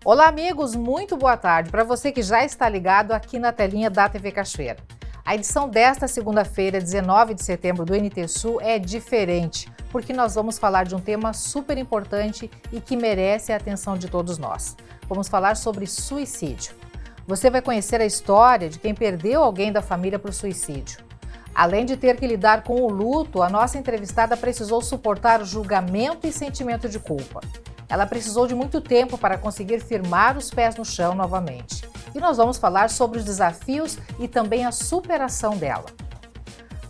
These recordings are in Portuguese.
Olá, amigos, muito boa tarde para você que já está ligado aqui na telinha da TV Cachoeira. A edição desta segunda-feira, 19 de setembro, do NT Sul é diferente, porque nós vamos falar de um tema super importante e que merece a atenção de todos nós. Vamos falar sobre suicídio. Você vai conhecer a história de quem perdeu alguém da família para o suicídio. Além de ter que lidar com o luto, a nossa entrevistada precisou suportar o julgamento e sentimento de culpa. Ela precisou de muito tempo para conseguir firmar os pés no chão novamente. E nós vamos falar sobre os desafios e também a superação dela.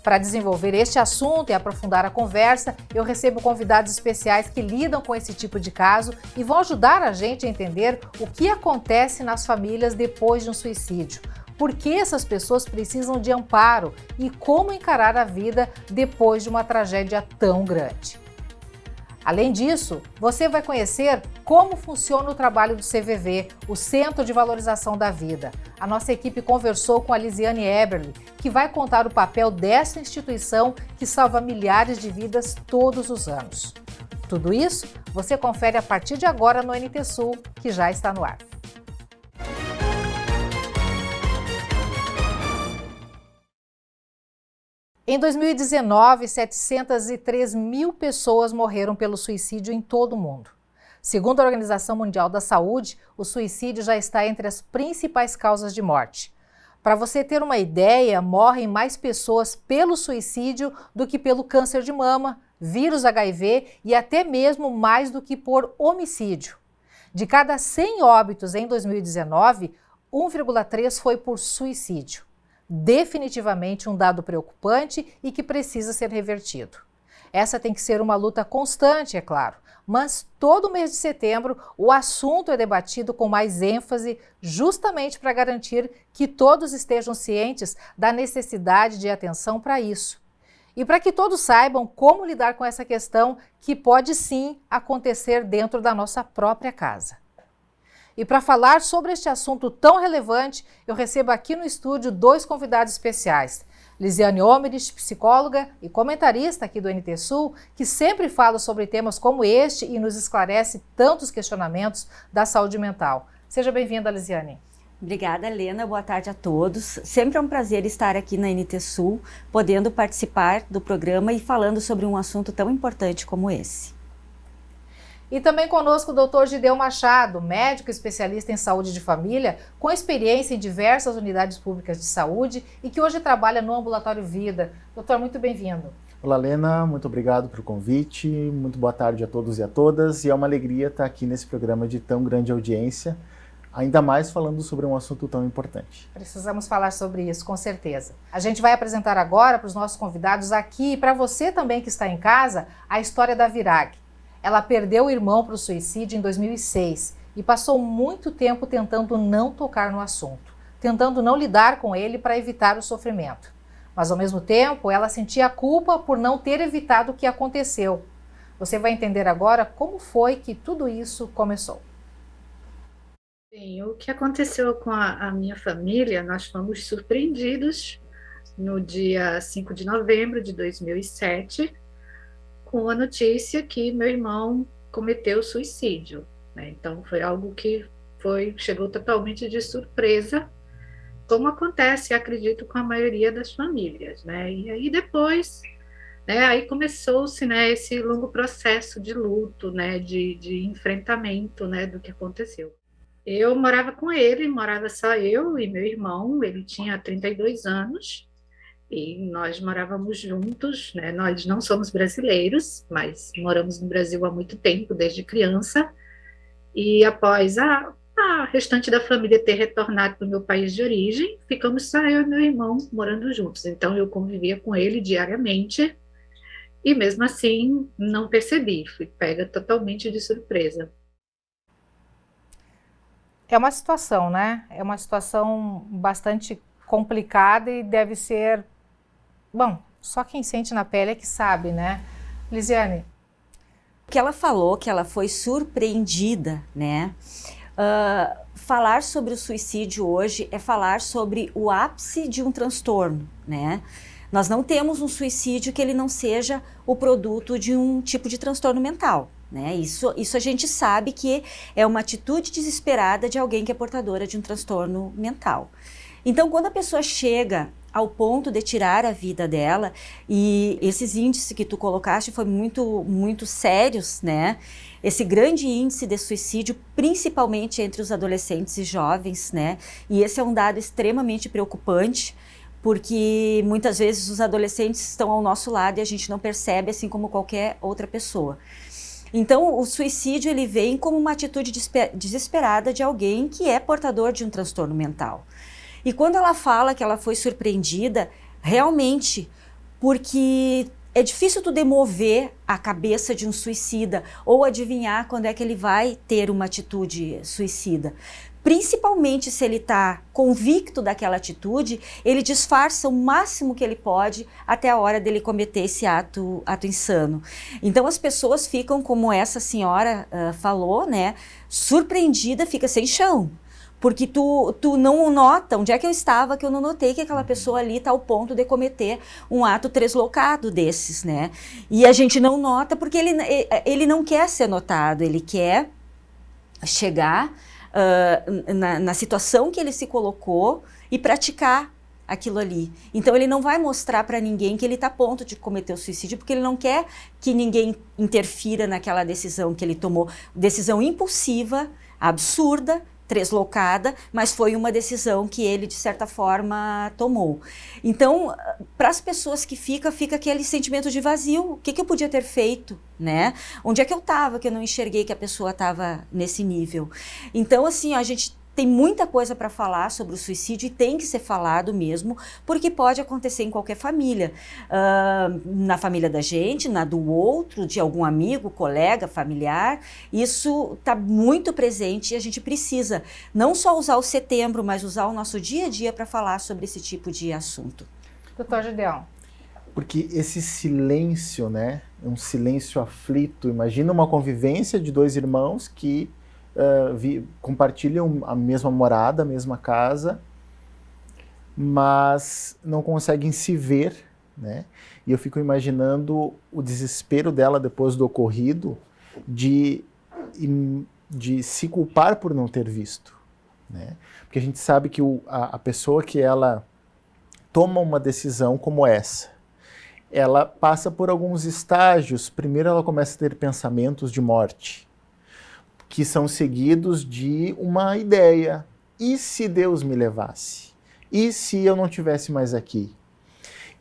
Para desenvolver este assunto e aprofundar a conversa, eu recebo convidados especiais que lidam com esse tipo de caso e vão ajudar a gente a entender o que acontece nas famílias depois de um suicídio. Por que essas pessoas precisam de amparo e como encarar a vida depois de uma tragédia tão grande. Além disso, você vai conhecer como funciona o trabalho do CVV, o Centro de Valorização da Vida. A nossa equipe conversou com a Lisiane Eberle, que vai contar o papel dessa instituição que salva milhares de vidas todos os anos. Tudo isso você confere a partir de agora no NT Sul, que já está no ar. Em 2019, 703 mil pessoas morreram pelo suicídio em todo o mundo. Segundo a Organização Mundial da Saúde, o suicídio já está entre as principais causas de morte. Para você ter uma ideia, morrem mais pessoas pelo suicídio do que pelo câncer de mama, vírus HIV e até mesmo mais do que por homicídio. De cada 100 óbitos em 2019, 1,3 foi por suicídio. Definitivamente um dado preocupante e que precisa ser revertido. Essa tem que ser uma luta constante, é claro, mas todo mês de setembro o assunto é debatido com mais ênfase justamente para garantir que todos estejam cientes da necessidade de atenção para isso. E para que todos saibam como lidar com essa questão que pode sim acontecer dentro da nossa própria casa. E para falar sobre este assunto tão relevante, eu recebo aqui no estúdio dois convidados especiais. Lisiane Omerich, psicóloga e comentarista aqui do NT Sul, que sempre fala sobre temas como este e nos esclarece tantos questionamentos da saúde mental. Seja bem-vinda, Lisiane. Obrigada, Helena. Boa tarde a todos. Sempre é um prazer estar aqui na NT Sul, podendo participar do programa e falando sobre um assunto tão importante como esse. E também conosco o Dr. Gideu Machado, médico especialista em saúde de família, com experiência em diversas unidades públicas de saúde e que hoje trabalha no Ambulatório Vida. Doutor, muito bem-vindo. Olá, Helena, muito obrigado pelo convite, muito boa tarde a todos e a todas, e é uma alegria estar aqui nesse programa de tão grande audiência, ainda mais falando sobre um assunto tão importante. Precisamos falar sobre isso, com certeza. A gente vai apresentar agora para os nossos convidados aqui e para você também que está em casa, a história da Virag. Ela perdeu o irmão para o suicídio em 2006 e passou muito tempo tentando não tocar no assunto, tentando não lidar com ele para evitar o sofrimento. Mas, ao mesmo tempo, ela sentia culpa por não ter evitado o que aconteceu. Você vai entender agora como foi que tudo isso começou. Bem, o que aconteceu com a minha família, nós fomos surpreendidos no dia 5 de novembro de 2007, com a notícia que meu irmão cometeu suicídio, né? Então foi algo que chegou totalmente de surpresa, como acontece, acredito, com a maioria das famílias, né? E aí depois, né, aí começou-se, né, esse longo processo de luto, né, de enfrentamento, né, do que aconteceu. Eu morava com ele, morava só eu e meu irmão, ele tinha 32 anos, e nós morávamos juntos, né? Nós não somos brasileiros, mas moramos no Brasil há muito tempo, desde criança, e após a restante da família ter retornado para o meu país de origem, ficamos só eu e meu irmão morando juntos, então eu convivia com ele diariamente, e mesmo assim não percebi, fui pega totalmente de surpresa. É uma situação, né? É uma situação bastante complicada e deve ser... Bom, só quem sente na pele é que sabe, né? Lisiane? O que ela falou, que ela foi surpreendida, né? Falar sobre o suicídio hoje é falar sobre o ápice de um transtorno, né? Nós não temos um suicídio que ele não seja o produto de um tipo de transtorno mental, né? Isso a gente sabe que é uma atitude desesperada de alguém que é portadora de um transtorno mental. Então, quando a pessoa chega ao ponto de tirar a vida dela, e esses índices que tu colocaste foram muito sérios, né? Esse grande índice de suicídio, principalmente entre os adolescentes e jovens, né? E esse é um dado extremamente preocupante, porque muitas vezes os adolescentes estão ao nosso lado e a gente não percebe, assim como qualquer outra pessoa. Então, o suicídio, ele vem como uma atitude desesperada de alguém que é portador de um transtorno mental. E quando ela fala que ela foi surpreendida, realmente, porque é difícil tu demover a cabeça de um suicida ou adivinhar quando é que ele vai ter uma atitude suicida. Principalmente se ele está convicto daquela atitude, ele disfarça o máximo que ele pode até a hora dele cometer esse ato insano. Então as pessoas ficam, como essa senhora falou, né, surpreendida, fica sem chão. Porque tu não nota onde é que eu estava, que eu não notei que aquela pessoa ali está ao ponto de cometer um ato translocado desses, né? E a gente não nota porque ele não quer ser notado, ele quer chegar na situação que ele se colocou e praticar aquilo ali. Então ele não vai mostrar para ninguém que ele está a ponto de cometer o suicídio, porque ele não quer que ninguém interfira naquela decisão que ele tomou, decisão impulsiva, absurda, translocada, mas foi uma decisão que ele, de certa forma, tomou. Então, para as pessoas que fica aquele sentimento de vazio. O que eu podia ter feito, né? Onde é que eu estava, que eu não enxerguei que a pessoa estava nesse nível? Então, assim, a gente tem muita coisa para falar sobre o suicídio e tem que ser falado mesmo, porque pode acontecer em qualquer família. Na família da gente, na do outro, de algum amigo, colega, familiar. Isso está muito presente e a gente precisa não só usar o setembro, mas usar o nosso dia a dia para falar sobre esse tipo de assunto. Doutor Gideão. Porque esse silêncio, né, um silêncio aflito, imagina uma convivência de dois irmãos que compartilham a mesma morada, a mesma casa, mas não conseguem se ver, né? E eu fico imaginando o desespero dela depois do ocorrido de se culpar por não ter visto, né? Porque a gente sabe que a pessoa que ela toma uma decisão como essa, ela passa por alguns estágios. Primeiro ela começa a ter pensamentos de morte, que são seguidos de uma ideia. E se Deus me levasse? E se eu não estivesse mais aqui?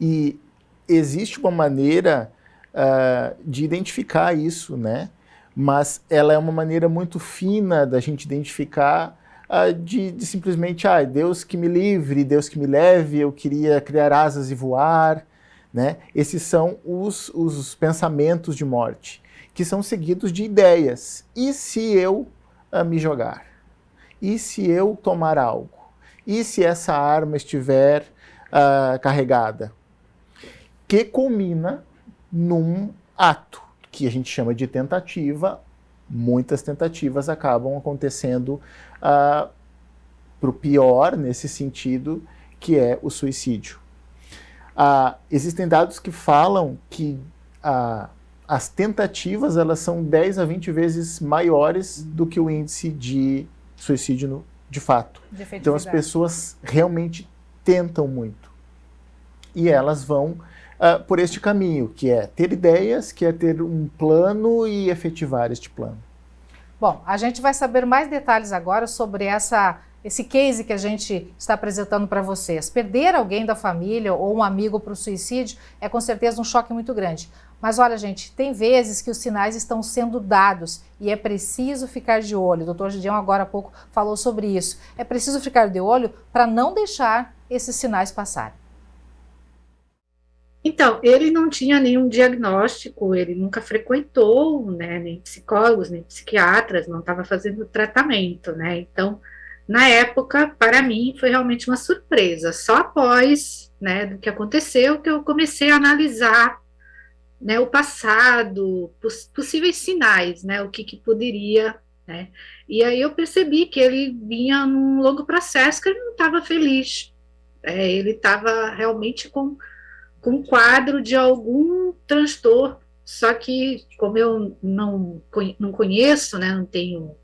E existe uma maneira de identificar isso, né? Mas ela é uma maneira muito fina da gente identificar, de simplesmente, Deus que me livre, Deus que me leve, eu queria criar asas e voar, né? Esses são os pensamentos de morte, que são seguidos de ideias. E se eu me jogar? E se eu tomar algo? E se essa arma estiver carregada? Que culmina num ato que a gente chama de tentativa. Muitas tentativas acabam acontecendo para o pior, nesse sentido, que é o suicídio. Existem dados que falam que as tentativas elas são 10 a 20 vezes maiores do que o índice de suicídio de fato. Então as pessoas realmente tentam muito. E elas vão por este caminho, que é ter ideias, que é ter um plano e efetivar este plano. Bom, a gente vai saber mais detalhes agora sobre esse case que a gente está apresentando para vocês. Perder alguém da família ou um amigo para o suicídio é com certeza um choque muito grande. Mas olha, gente, tem vezes que os sinais estão sendo dados e é preciso ficar de olho. O Dr. Gideão agora há pouco falou sobre isso. É preciso ficar de olho para não deixar esses sinais passarem. Então, ele não tinha nenhum diagnóstico, ele nunca frequentou, né, nem psicólogos, nem psiquiatras, não estava fazendo tratamento, né? Então, na época, para mim, foi realmente uma surpresa. Só após, né, do que aconteceu, que eu comecei a analisar, né, o passado, possíveis sinais, né, o que poderia, né? E aí eu percebi que ele vinha num longo processo que ele não estava feliz. Ele estava realmente com um quadro de algum transtorno, só que como eu não conheço, né, não tenho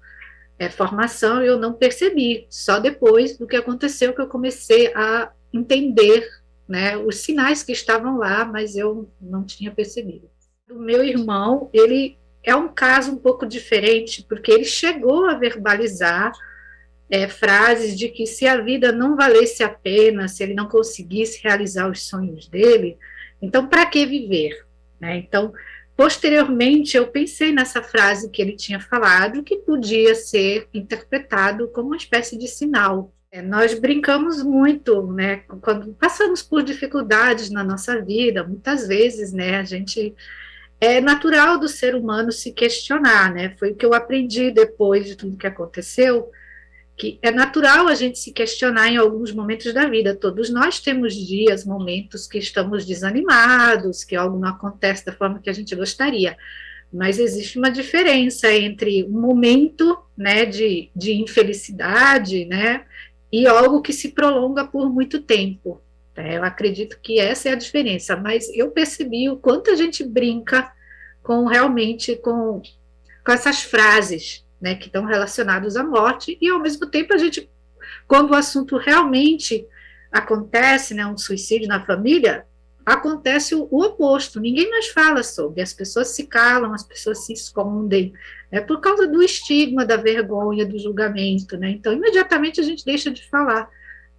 formação, eu não percebi. Só depois do que aconteceu que eu comecei a entender, né, os sinais que estavam lá, mas eu não tinha percebido. O meu irmão, ele é um caso um pouco diferente, porque ele chegou a verbalizar frases de que se a vida não valesse a pena, se ele não conseguisse realizar os sonhos dele, então para que viver? Né? Então, posteriormente, eu pensei nessa frase que ele tinha falado, que podia ser interpretado como uma espécie de sinal. Nós brincamos muito, né, quando passamos por dificuldades na nossa vida, muitas vezes, né, a gente é natural do ser humano se questionar, né? Foi o que eu aprendi depois de tudo que aconteceu, que é natural a gente se questionar em alguns momentos da vida. Todos nós temos dias, momentos que estamos desanimados, que algo não acontece da forma que a gente gostaria. Mas existe uma diferença entre um momento, né, de infelicidade, né, e algo que se prolonga por muito tempo. Eu acredito que essa é a diferença. Mas eu percebi o quanto a gente brinca com realmente com essas frases, né, que estão relacionados à morte, e ao mesmo tempo a gente, quando o assunto realmente acontece, né, um suicídio na família, acontece o oposto, ninguém mais fala sobre, as pessoas se calam, as pessoas se escondem, por causa do estigma, da vergonha, do julgamento, né, então imediatamente a gente deixa de falar,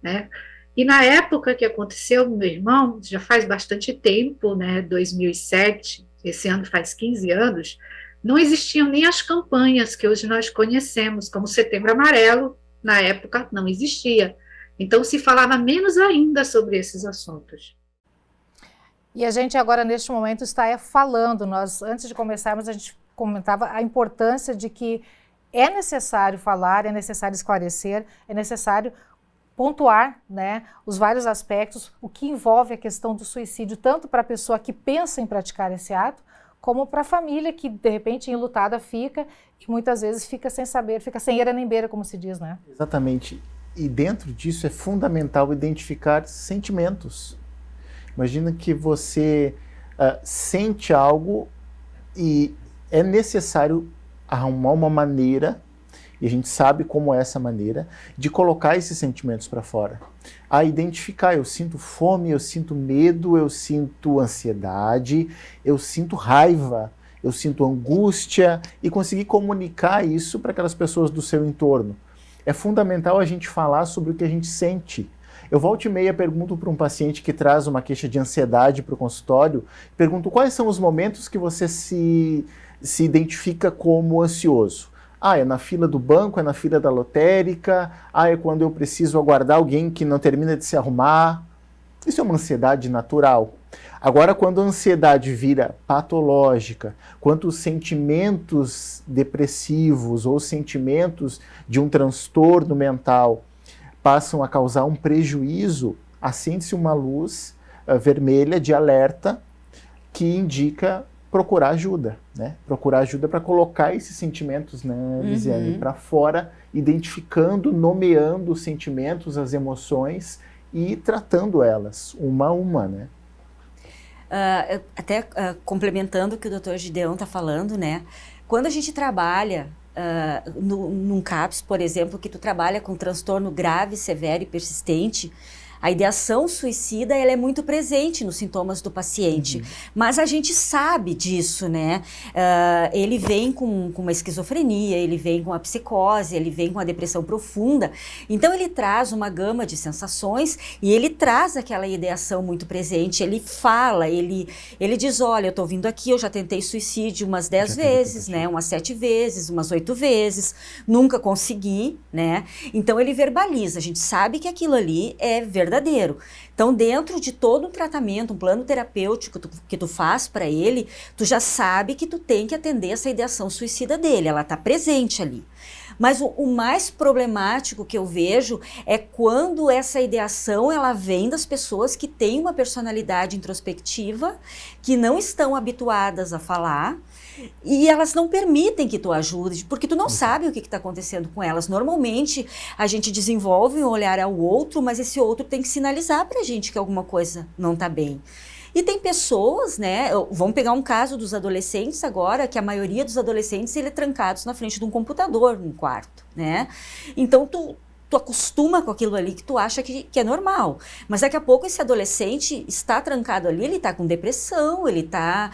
né, e na época que aconteceu com meu irmão, já faz bastante tempo, né, 2007, esse ano faz 15 anos, não existiam nem as campanhas que hoje nós conhecemos, como Setembro Amarelo, na época não existia. Então se falava menos ainda sobre esses assuntos. E a gente agora, neste momento, está falando. Nós, antes de começarmos, a gente comentava a importância de que é necessário falar, é necessário esclarecer, é necessário pontuar, né, os vários aspectos, o que envolve a questão do suicídio, tanto para a pessoa que pensa em praticar esse ato, como para a família que, de repente, enlutada fica e muitas vezes fica sem saber, fica sem eira nem beira, como se diz, né? Exatamente. E dentro disso é fundamental identificar sentimentos. Imagina que você sente algo e é necessário arrumar uma maneira, e a gente sabe como é essa maneira, de colocar esses sentimentos para fora. A identificar, eu sinto fome, eu sinto medo, eu sinto ansiedade, eu sinto raiva, eu sinto angústia, e conseguir comunicar isso para aquelas pessoas do seu entorno. É fundamental a gente falar sobre o que a gente sente. Eu volta e meia pergunto para um paciente que traz uma queixa de ansiedade para o consultório, pergunto quais são os momentos que você se identifica como ansioso. Ah, é na fila do banco, é na fila da lotérica, é quando eu preciso aguardar alguém que não termina de se arrumar. Isso é uma ansiedade natural. Agora, quando a ansiedade vira patológica, quando os sentimentos depressivos ou sentimentos de um transtorno mental passam a causar um prejuízo, acende-se uma luz vermelha de alerta que indica procurar ajuda, né? Procurar ajuda para colocar esses sentimentos, né, Lisiane, para fora, identificando, nomeando os sentimentos, as emoções e tratando elas, uma a uma, né? Complementando o que o Dr. Gideon está falando, né? Quando a gente trabalha num CAPS, por exemplo, que tu trabalha com transtorno grave, severo e persistente, a ideação suicida, ela é muito presente nos sintomas do paciente, mas a gente sabe disso, né? Ele vem com uma esquizofrenia, ele vem com a psicose, ele vem com a depressão profunda, então ele traz uma gama de sensações e ele traz aquela ideação muito presente, ele fala, ele diz, olha, eu tô vindo aqui, eu já tentei suicídio umas 10 vezes, né? Umas 7 vezes, umas 8 vezes, nunca consegui, né? Então ele verbaliza, a gente sabe que aquilo ali é verdadeiro. Então, dentro de todo um tratamento, um plano terapêutico que tu faz para ele, tu já sabe que tu tem que atender essa ideação suicida dele, ela está presente ali. Mas o mais problemático que eu vejo é quando essa ideação ela vem das pessoas que têm uma personalidade introspectiva, que não estão habituadas a falar, e elas não permitem que tu ajude, porque tu não sabe o que está acontecendo com elas. Normalmente, a gente desenvolve um olhar ao outro, mas esse outro tem que sinalizar pra gente que alguma coisa não está bem. E tem pessoas, né, vamos pegar um caso dos adolescentes agora, que a maioria dos adolescentes, ele é trancados na frente de um computador, num quarto, né? Então, tu acostuma com aquilo ali que tu acha que é normal. Mas daqui a pouco esse adolescente está trancado ali, ele está com depressão, ele está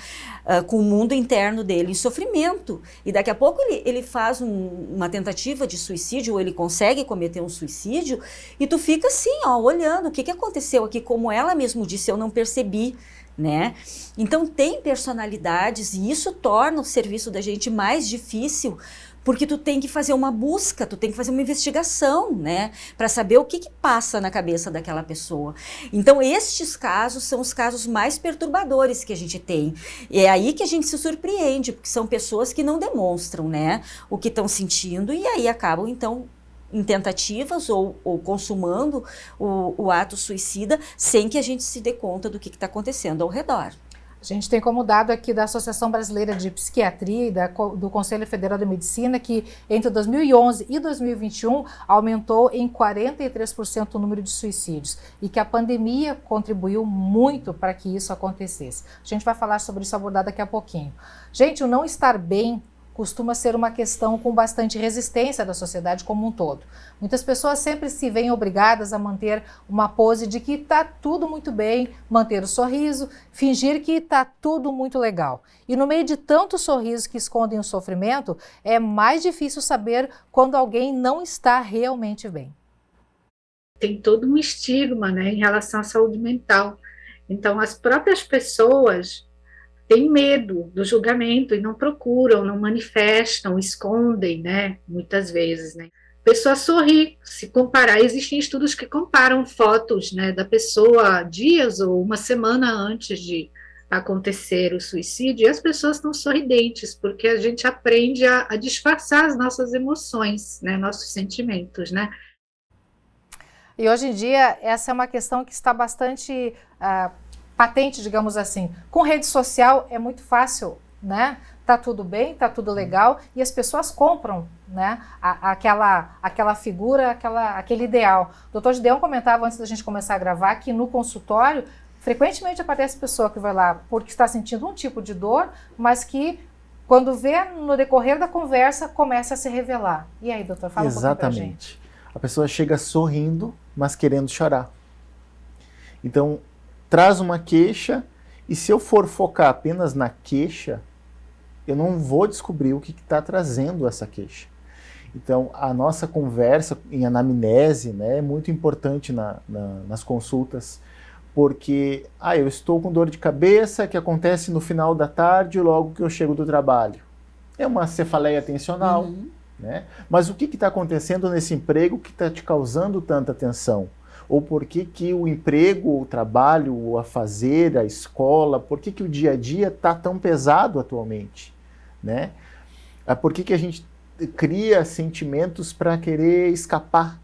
com o mundo interno dele em sofrimento. E daqui a pouco ele faz uma tentativa de suicídio, ou ele consegue cometer um suicídio, e tu fica assim, ó, olhando o que aconteceu aqui, como ela mesmo disse, eu não percebi, né? Então tem personalidades, e isso torna o serviço da gente mais difícil, porque tu tem que fazer uma busca, tu tem que fazer uma investigação, né, para saber o que passa na cabeça daquela pessoa. Então, estes casos são os casos mais perturbadores que a gente tem. E é aí que a gente se surpreende, porque são pessoas que não demonstram, né, o que estão sentindo, e aí acabam, então, em tentativas ou consumando o ato suicida, sem que a gente se dê conta do que está acontecendo ao redor. A gente tem como dado aqui da Associação Brasileira de Psiquiatria e do Conselho Federal de Medicina que entre 2011 e 2021 aumentou em 43% o número de suicídios e que a pandemia contribuiu muito para que isso acontecesse. A gente vai falar sobre isso, abordar daqui a pouquinho. Gente, o não estar bem costuma ser uma questão com bastante resistência da sociedade como um todo. Muitas pessoas sempre se veem obrigadas a manter uma pose de que está tudo muito bem, manter o sorriso, fingir que está tudo muito legal. E no meio de tantos sorrisos que escondem o sofrimento, é mais difícil saber quando alguém não está realmente bem. Tem todo um estigma, né, em relação à saúde mental. Então, as próprias pessoas têm medo do julgamento e não procuram, não manifestam, escondem, né, muitas vezes, né. A pessoa sorri, se comparar, existem estudos que comparam fotos, né, da pessoa dias ou uma semana antes de acontecer o suicídio, e as pessoas estão sorridentes, porque a gente aprende a disfarçar as nossas emoções, né, nossos sentimentos, né. E hoje em dia, essa é uma questão que está bastante patente, digamos assim. Com rede social é muito fácil, né? Tá tudo bem, tá tudo legal, e as pessoas compram, né? Aquela figura, aquele ideal. O doutor Gideon comentava antes da gente começar a gravar que no consultório, frequentemente aparece pessoa que vai lá porque está sentindo um tipo de dor, mas que quando vê no decorrer da conversa, começa a se revelar. E aí, doutor, fala um pouquinho pra gente. Exatamente. A pessoa chega sorrindo, mas querendo chorar. Então, traz uma queixa, e se eu for focar apenas na queixa, eu não vou descobrir o que está trazendo essa queixa. Então, a nossa conversa em anamnese, né, é muito importante nas consultas, porque eu estou com dor de cabeça que acontece no final da tarde, logo que eu chego do trabalho. É uma cefaleia tensional, né? Mas o que está acontecendo nesse emprego que está te causando tanta tensão? Ou por que o emprego, o trabalho, o fazer, a escola, por que o dia a dia está tão pesado atualmente, né? Por que a gente cria sentimentos para querer escapar?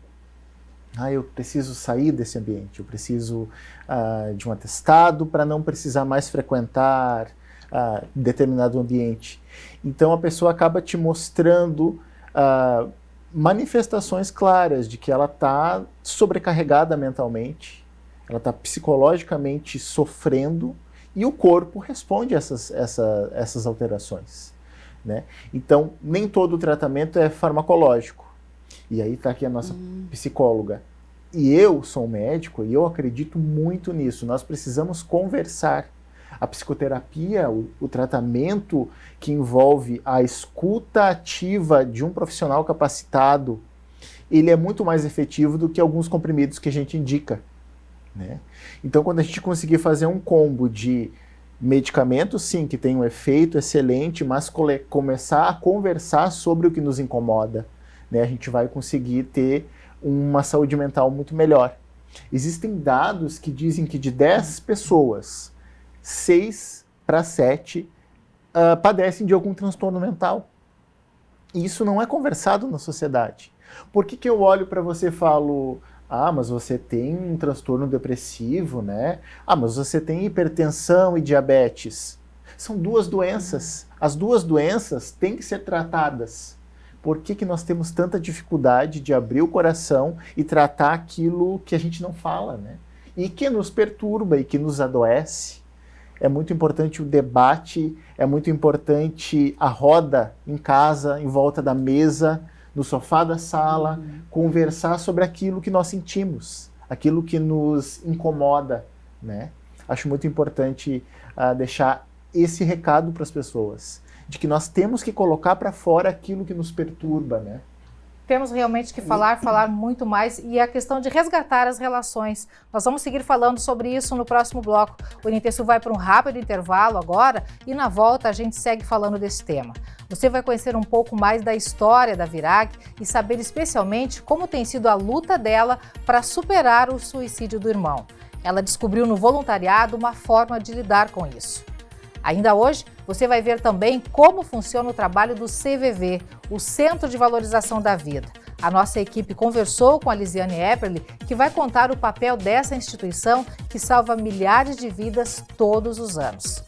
Eu preciso sair desse ambiente, eu preciso de um atestado para não precisar mais frequentar determinado ambiente. Então a pessoa acaba te mostrando manifestações claras de que ela está sobrecarregada mentalmente, ela está psicologicamente sofrendo, e o corpo responde a essas alterações, né? Então, nem todo o tratamento é farmacológico. E aí está aqui a nossa psicóloga. E eu sou um médico e eu acredito muito nisso. Nós precisamos conversar. A psicoterapia, o tratamento que envolve a escuta ativa de um profissional capacitado, ele é muito mais efetivo do que alguns comprimidos que a gente indica, né? Então, quando a gente conseguir fazer um combo de medicamentos, sim, que tem um efeito excelente, mas começar a conversar sobre o que nos incomoda, né, a gente vai conseguir ter uma saúde mental muito melhor. Existem dados que dizem que de 10 pessoas, 6 para 7 padecem de algum transtorno mental. E isso não é conversado na sociedade. Por que eu olho para você e falo, mas você tem um transtorno depressivo, né? Mas você tem hipertensão e diabetes. São duas doenças. As duas doenças têm que ser tratadas. Por que nós temos tanta dificuldade de abrir o coração e tratar aquilo que a gente não fala, né? E que nos perturba e que nos adoece, é muito importante o debate, é muito importante a roda em casa, em volta da mesa, no sofá da sala, conversar sobre aquilo que nós sentimos, aquilo que nos incomoda, né? Acho muito importante deixar esse recado para as pessoas, de que nós temos que colocar para fora aquilo que nos perturba, né? Temos realmente que falar muito mais, e a questão de resgatar as relações. Nós vamos seguir falando sobre isso no próximo bloco. O NTSU vai para um rápido intervalo agora e na volta a gente segue falando desse tema. Você vai conhecer um pouco mais da história da Virag e saber especialmente como tem sido a luta dela para superar o suicídio do irmão. Ela descobriu no voluntariado uma forma de lidar com isso. Ainda hoje, você vai ver também como funciona o trabalho do CVV, o Centro de Valorização da Vida. A nossa equipe conversou com a Lisiane Epperle, que vai contar o papel dessa instituição que salva milhares de vidas todos os anos.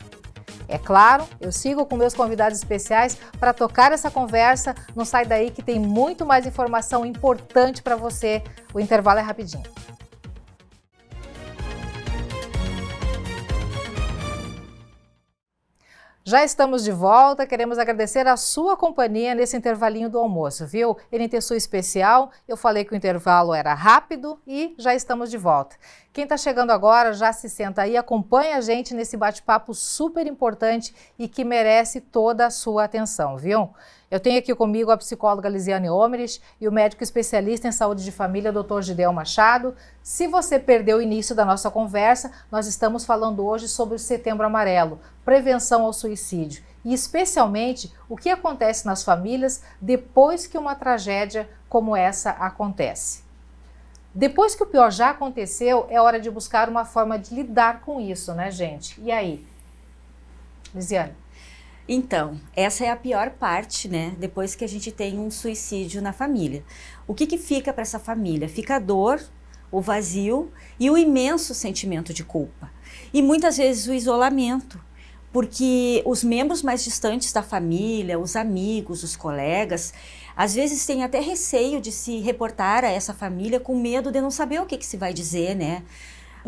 É claro, eu sigo com meus convidados especiais para tocar essa conversa. Não sai daí que tem muito mais informação importante para você. O intervalo é rapidinho. Já estamos de volta, queremos agradecer a sua companhia nesse intervalinho do almoço, viu? NTSU especial, eu falei que o intervalo era rápido e já estamos de volta. Quem está chegando agora já se senta aí, acompanha a gente nesse bate-papo super importante e que merece toda a sua atenção, viu? Eu tenho aqui comigo a psicóloga Lisiane Omerich e o médico especialista em saúde de família, Dr. Gideon Machado. Se você perdeu o início da nossa conversa, nós estamos falando hoje sobre o Setembro Amarelo, prevenção ao suicídio e especialmente o que acontece nas famílias depois que uma tragédia como essa acontece. Depois que o pior já aconteceu, é hora de buscar uma forma de lidar com isso, né, gente? E aí? Lisiane? Então, essa é a pior parte, né? Depois que a gente tem um suicídio na família. O que fica para essa família? Fica a dor, o vazio e o imenso sentimento de culpa. E muitas vezes o isolamento, porque os membros mais distantes da família, os amigos, os colegas, às vezes têm até receio de se reportar a essa família com medo de não saber o que se vai dizer, né?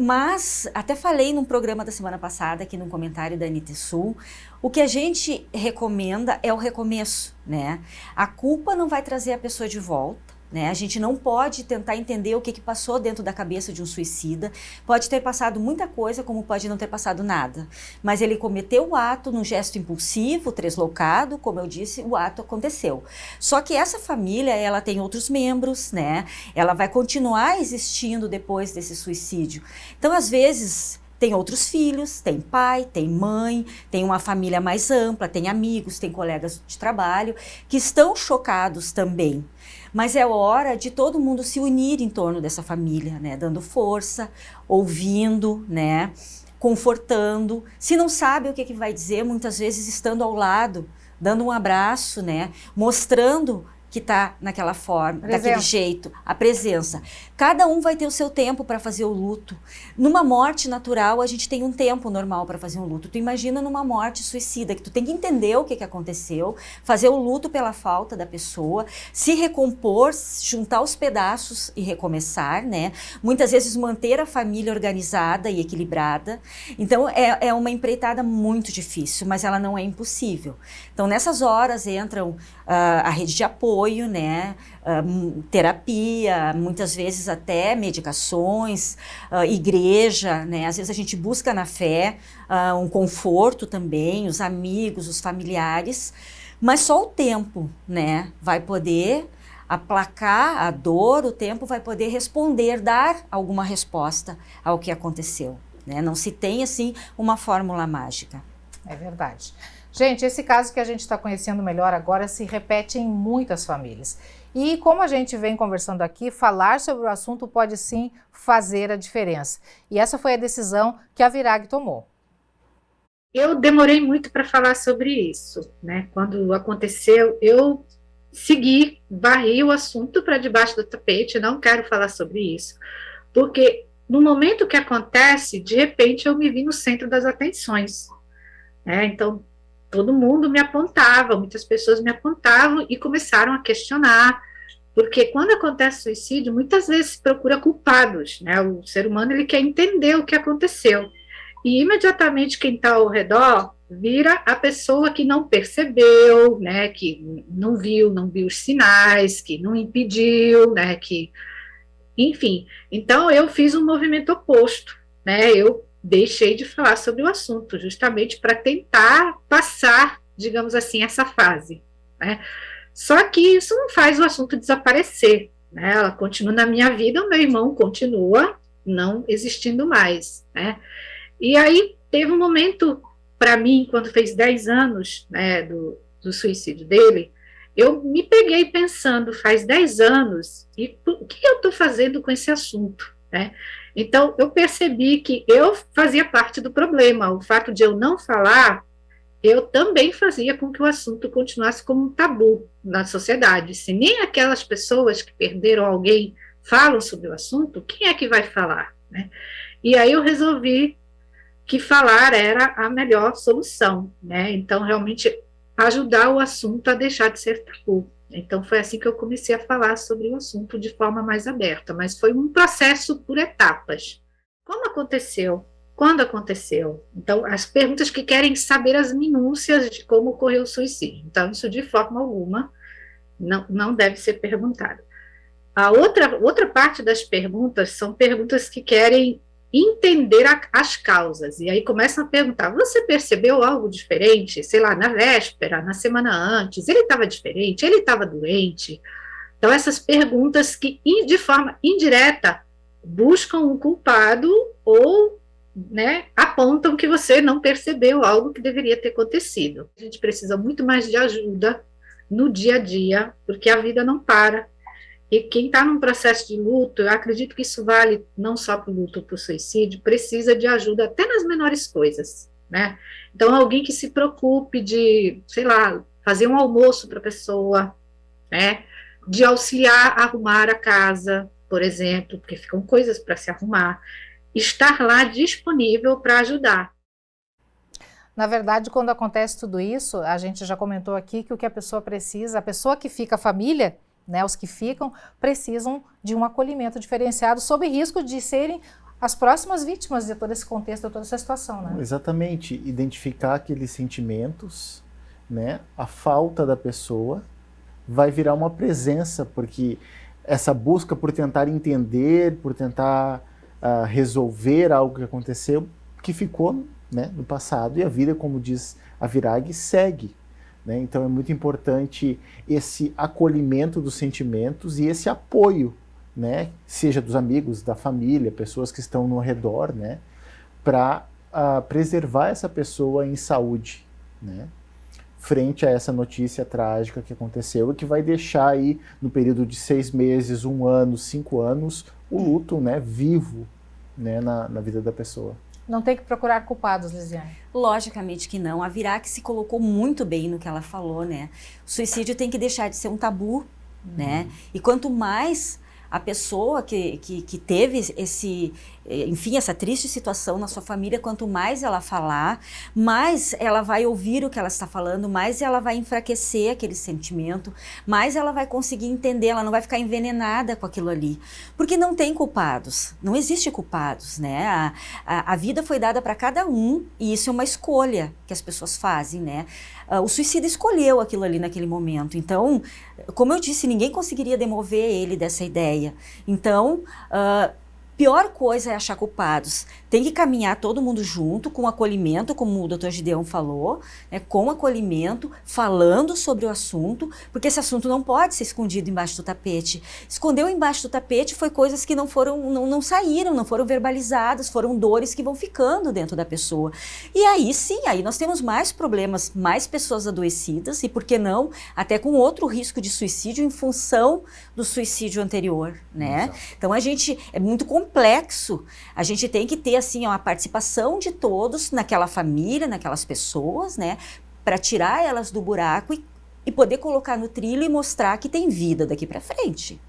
Mas, até falei num programa da semana passada, aqui num comentário da NTSU, o que a gente recomenda é o recomeço, né? A culpa não vai trazer a pessoa de volta, né? A gente não pode tentar entender o que passou dentro da cabeça de um suicida. Pode ter passado muita coisa, como pode não ter passado nada. Mas ele cometeu o ato num gesto impulsivo, translocado, como eu disse, o ato aconteceu. Só que essa família, ela tem outros membros, né? Ela vai continuar existindo depois desse suicídio. Então, às vezes, tem outros filhos, tem pai, tem mãe, tem uma família mais ampla, tem amigos, tem colegas de trabalho que estão chocados também. Mas é hora de todo mundo se unir em torno dessa família, né? Dando força, ouvindo, né? Confortando. Se não sabe o que vai dizer, muitas vezes estando ao lado, dando um abraço, né? Mostrando que está naquela forma, daquele jeito, a presença. Cada um vai ter o seu tempo para fazer o luto. Numa morte natural, a gente tem um tempo normal para fazer um luto. Tu imagina numa morte suicida, que tu tem que entender o que aconteceu, fazer o luto pela falta da pessoa, se recompor, juntar os pedaços e recomeçar, né? Muitas vezes manter a família organizada e equilibrada. Então, é uma empreitada muito difícil, mas ela não é impossível. Então, nessas horas entram a rede de apoio, né? Terapia, muitas vezes até medicações, igreja, né? Às vezes a gente busca na fé um conforto também, os amigos, os familiares, mas só o tempo, né? Vai poder aplacar a dor, o tempo vai poder responder, dar alguma resposta ao que aconteceu, né? Não se tem, assim, uma fórmula mágica. É verdade. Gente, esse caso que a gente está conhecendo melhor agora se repete em muitas famílias. E como a gente vem conversando aqui, falar sobre o assunto pode sim fazer a diferença. E essa foi a decisão que a Virag tomou. Eu demorei muito para falar sobre isso, né? Quando aconteceu, eu segui, varri o assunto para debaixo do tapete, não quero falar sobre isso, porque no momento que acontece, de repente eu me vi no centro das atenções, né? Então, todo mundo me apontava, muitas pessoas me apontavam e começaram a questionar, porque quando acontece suicídio, muitas vezes se procura culpados, né? O ser humano, ele quer entender o que aconteceu. e imediatamente quem está ao redor vira a pessoa que não percebeu, né, que não viu os sinais, que não impediu, né, que, enfim. Então eu fiz um movimento oposto, né, eu deixei de falar sobre o assunto, justamente para tentar passar, digamos assim, essa fase, né. Só que isso não faz o assunto desaparecer, né, ela continua na minha vida, o meu irmão continua não existindo mais, né. E aí teve um momento, para mim, quando fez 10 anos, né, do suicídio dele, eu me peguei pensando, faz 10 anos, e o que eu estou fazendo com esse assunto? Né? Então, eu percebi que eu fazia parte do problema, o fato de eu não falar, eu também fazia com que o assunto continuasse como um tabu na sociedade. Se nem aquelas pessoas que perderam alguém falam sobre o assunto, quem é que vai falar? Né? E aí eu resolvi que falar era a melhor solução, né? Então, realmente, ajudar o assunto a deixar de ser tabu. Então, foi assim que eu comecei a falar sobre o assunto de forma mais aberta, mas foi um processo por etapas. Como aconteceu? Quando aconteceu? Então, as perguntas que querem saber as minúcias de como ocorreu o suicídio. Então, isso de forma alguma não deve ser perguntado. A outra parte das perguntas são perguntas que querem entender as causas, e aí começam a perguntar, você percebeu algo diferente, sei lá, na véspera, na semana antes, ele estava diferente, ele estava doente? Então essas perguntas que, de forma indireta, buscam um culpado ou, né, apontam que você não percebeu algo que deveria ter acontecido. A gente precisa muito mais de ajuda no dia a dia, porque a vida não para. E quem está num processo de luto, eu acredito que isso vale não só para o luto, para o suicídio, precisa de ajuda até nas menores coisas, né? Então, alguém que se preocupe de, sei lá, fazer um almoço para a pessoa, né? De auxiliar a arrumar a casa, por exemplo, porque ficam coisas para se arrumar. Estar lá disponível para ajudar. Na verdade, quando acontece tudo isso, a gente já comentou aqui que o que a pessoa precisa, a pessoa que fica, a família, né, os que ficam, precisam de um acolhimento diferenciado, sob risco de serem as próximas vítimas de todo esse contexto, de toda essa situação. Né? Exatamente, identificar aqueles sentimentos, né, a falta da pessoa vai virar uma presença, porque essa busca por tentar entender, por tentar resolver algo que aconteceu, que ficou, né, no passado, e a vida, como diz a Virag, segue. Né? Então é muito importante esse acolhimento dos sentimentos e esse apoio, né? Seja dos amigos, da família, pessoas que estão no redor, né? Para preservar essa pessoa em saúde, né? Frente a essa notícia trágica que aconteceu e que vai deixar aí no período de 6 meses, 1 ano, 5 anos, o luto, né, vivo, né, na vida da pessoa. Não tem que procurar culpados, Lisiane. Logicamente que não. A Virag se colocou muito bem no que ela falou, né? O suicídio tem que deixar de ser um tabu, né? E quanto mais a pessoa que teve essa triste situação na sua família, quanto mais ela falar, mais ela vai ouvir o que ela está falando, mais ela vai enfraquecer aquele sentimento, mais ela vai conseguir entender, ela não vai ficar envenenada com aquilo ali. Porque não tem culpados, não existe culpados, né? A vida foi dada para cada um e isso é uma escolha que as pessoas fazem, né? O suicida escolheu aquilo ali naquele momento. Então, como eu disse, ninguém conseguiria demover ele dessa ideia. Então, pior coisa é achar culpados. Tem que caminhar todo mundo junto, com acolhimento, como o Dr. Gideon falou, né, com acolhimento, falando sobre o assunto, porque esse assunto não pode ser escondido embaixo do tapete. Escondeu embaixo do tapete foi coisas que não saíram, não foram verbalizadas, foram dores que vão ficando dentro da pessoa. E aí sim, aí nós temos mais problemas, mais pessoas adoecidas e, por que não, até com outro risco de suicídio em função do suicídio anterior, né? Exato. Então a gente, é muito complexo, a gente tem que ter assim, a participação de todos naquela família, naquelas pessoas, né, para tirar elas do buraco e poder colocar no trilho e mostrar que tem vida daqui para frente.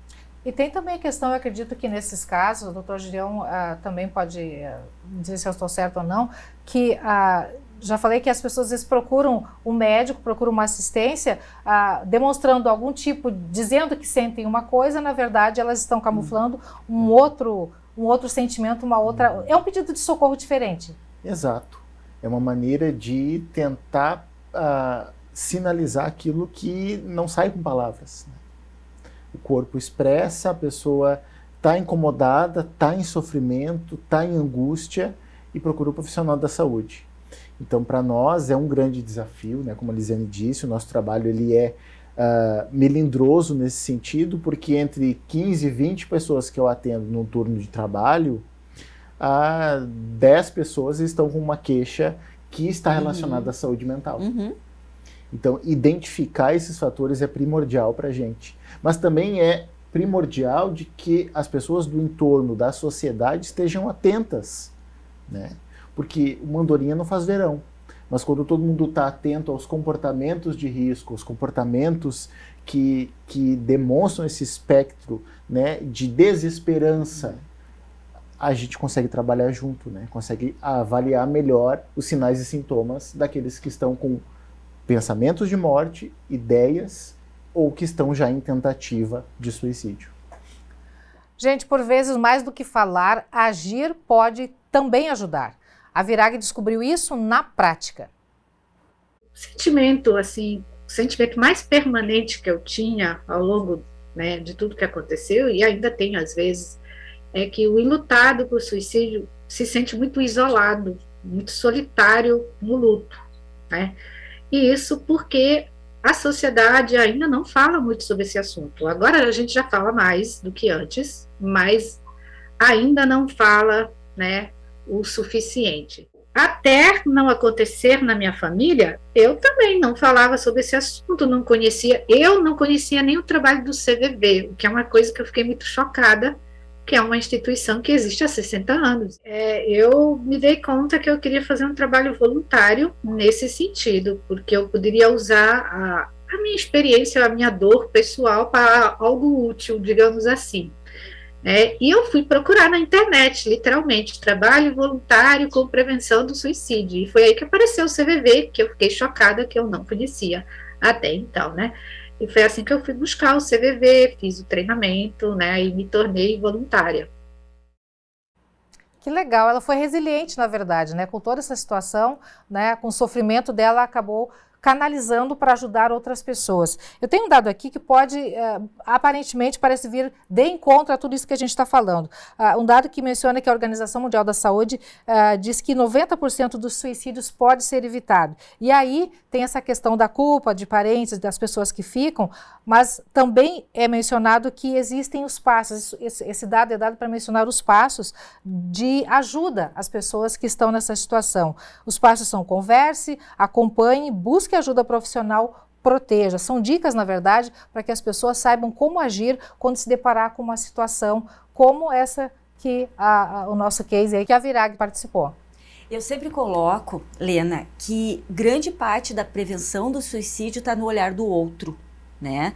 E tem também a questão, eu acredito que nesses casos, o Dr. Gideon também pode dizer se eu estou certo ou não, que já falei que as pessoas às vezes procuram um médico, procuram uma assistência, demonstrando algum tipo, dizendo que sentem uma coisa, na verdade elas estão camuflando um outro sentimento, uma outra... É um pedido de socorro diferente. Exato. É uma maneira de tentar sinalizar aquilo que não sai com palavras, né? O corpo expressa, a pessoa está incomodada, está em sofrimento, está em angústia e procura o profissional da saúde. Então, para nós é um grande desafio, né? Como a Lisiane disse, o nosso trabalho ele é melindroso nesse sentido, porque entre 15 e 20 pessoas que eu atendo num turno de trabalho, 10 pessoas estão com uma queixa que está relacionada à saúde mental. Então, identificar esses fatores é primordial para a gente. Mas também é primordial de que as pessoas do entorno, da sociedade, estejam atentas, né? Porque uma andorinha não faz verão. Mas quando todo mundo está atento aos comportamentos de risco, aos comportamentos que demonstram esse espectro, né, de desesperança, a gente consegue trabalhar junto, né? Consegue avaliar melhor os sinais e sintomas daqueles que estão com pensamentos de morte, ideias, ou que estão já em tentativa de suicídio. Gente, por vezes, mais do que falar, agir pode também ajudar. A Virag descobriu isso na prática. O sentimento, assim, o sentimento mais permanente que eu tinha ao longo, né, de tudo que aconteceu, e ainda tenho às vezes, é que o enlutado por suicídio se sente muito isolado, muito solitário no luto, né? E isso porque a sociedade ainda não fala muito sobre esse assunto. Agora a gente já fala mais do que antes, mas ainda não fala, né, o suficiente. Até não acontecer na minha família, eu também não falava sobre esse assunto, eu não conhecia nem o trabalho do CVV, o que é uma coisa que eu fiquei muito chocada, que é uma instituição que existe há 60 anos. Eu me dei conta que eu queria fazer um trabalho voluntário nesse sentido, porque eu poderia usar a minha experiência, a minha dor pessoal para algo útil, digamos assim. E eu fui procurar na internet, literalmente, trabalho voluntário com prevenção do suicídio, e foi aí que apareceu o CVV, que eu fiquei chocada, que eu não conhecia até então, né? E foi assim que eu fui buscar o CVV, fiz o treinamento, né, e me tornei voluntária. Que legal, ela foi resiliente, na verdade, né? Com toda essa situação, né, com o sofrimento dela, acabou canalizando para ajudar outras pessoas. Eu tenho um dado aqui que pode, aparentemente, parece vir de encontro a tudo isso que a gente está falando. Um dado que menciona que a Organização Mundial da Saúde diz que 90% dos suicídios pode ser evitado. E aí tem essa questão da culpa de parentes, das pessoas que ficam, mas também é mencionado que existem os passos, esse dado é dado para mencionar os passos de ajuda às pessoas que estão nessa situação. Os passos são: converse, acompanhe, busque ajuda profissional, proteja. São dicas, na verdade, para que as pessoas saibam como agir quando se deparar com uma situação como essa que o nosso case aí, que a Virag participou. Eu sempre coloco, Lena, que grande parte da prevenção do suicídio está no olhar do outro, né?